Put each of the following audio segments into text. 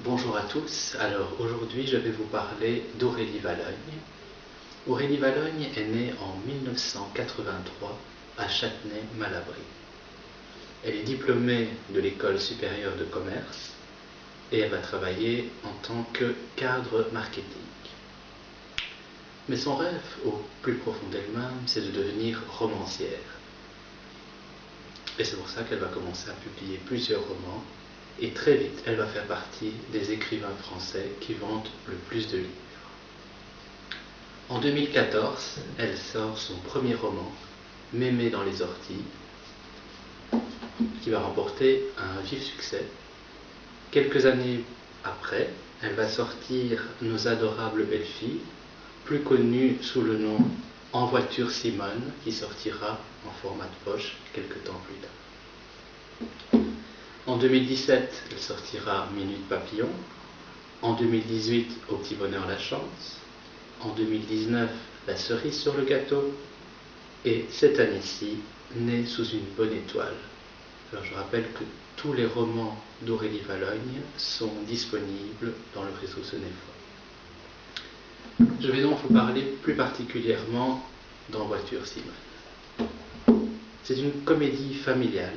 Bonjour à tous, alors aujourd'hui je vais vous parler d'Aurélie Vallogne. Aurélie Vallogne est née en 1983 à Châtenay-Malabry. Elle est diplômée de l'école supérieure de commerce et elle va travailler en tant que cadre marketing. Mais son rêve, au plus profond d'elle-même, c'est de devenir romancière. Et c'est pour ça qu'elle va commencer à publier plusieurs romans. Et très vite, elle va faire partie des écrivains français qui vendent le plus de livres. En 2014, elle sort son premier roman, Mémé dans les orties, qui va remporter un vif succès. Quelques années après, elle va sortir Nos adorables belles-filles, plus connue sous le nom En voiture Simone, qui sortira en format de poche quelques temps plus tard. En 2017, elle sortira Minute Papillon. En 2018, Au petit bonheur la chance. En 2019, La cerise sur le gâteau. Et cette année-ci, Née sous une bonne étoile. Alors je rappelle que tous les romans d'Aurélie Vallogne sont disponibles dans le réseau Cenefoy. Je vais donc vous parler plus particulièrement d'En voiture Simone. C'est une comédie familiale,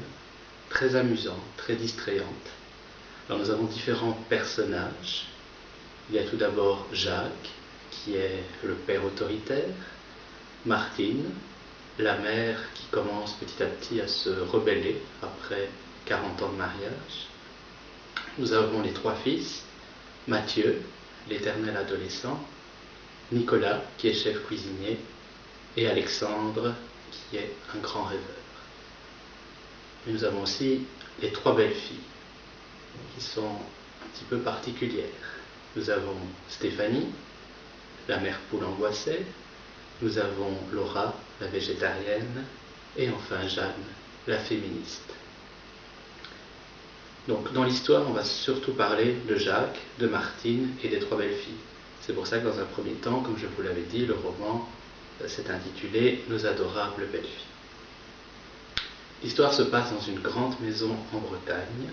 très amusante, très distrayante. Alors nous avons différents personnages. Il y a tout d'abord Jacques, qui est le père autoritaire, Martine, la mère qui commence petit à petit à se rebeller après 40 ans de mariage. Nous avons les trois fils, Mathieu, l'éternel adolescent, Nicolas, qui est chef cuisinier, et Alexandre, qui est un grand rêveur. Et nous avons aussi les trois belles filles, qui sont un petit peu particulières. Nous avons Stéphanie, la mère poule angoissée, nous avons Laura, la végétarienne, et enfin Jeanne, la féministe. Donc dans l'histoire, on va surtout parler de Jacques, de Martine et des trois belles filles. C'est pour ça que dans un premier temps, comme je vous l'avais dit, le roman s'est intitulé Nos adorables belles filles. L'histoire se passe dans une grande maison en Bretagne.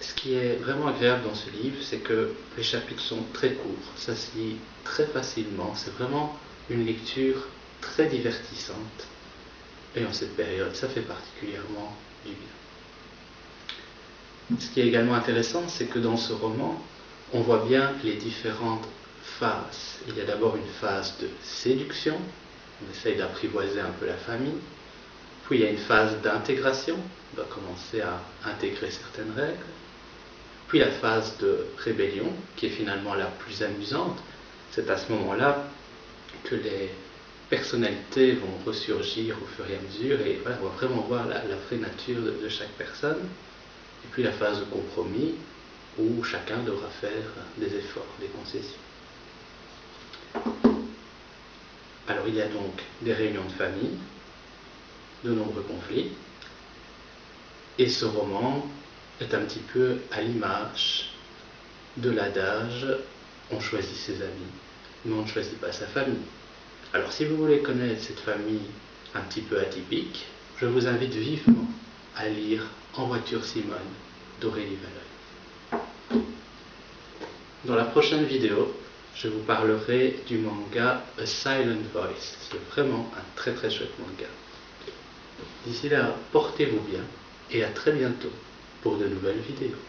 Ce qui est vraiment agréable dans ce livre, c'est que les chapitres sont très courts, ça se lit très facilement, c'est vraiment une lecture très divertissante. Et en cette période, ça fait particulièrement du bien. Ce qui est également intéressant, c'est que dans ce roman, on voit bien les différentes phases. Il y a d'abord une phase de séduction, on essaye d'apprivoiser un peu la famille. Puis il y a une phase d'intégration, on va commencer à intégrer certaines règles. Puis la phase de rébellion, qui est finalement la plus amusante. C'est à ce moment-là que les personnalités vont ressurgir au fur et à mesure, et voilà, on va vraiment voir la vraie nature de chaque personne. Et puis la phase de compromis, où chacun devra faire des efforts, des concessions. Alors il y a donc des réunions de famille, de nombreux conflits, et ce roman est un petit peu à l'image de l'adage « on choisit ses amis, mais on ne choisit pas sa famille ». Alors si vous voulez connaître cette famille un petit peu atypique, je vous invite vivement à lire En voiture Simone d'Aurélie Vallogne. Dans la prochaine vidéo, je vous parlerai du manga A Silent Voice. C'est vraiment un très très chouette manga. D'ici là, portez-vous bien et à très bientôt pour de nouvelles vidéos.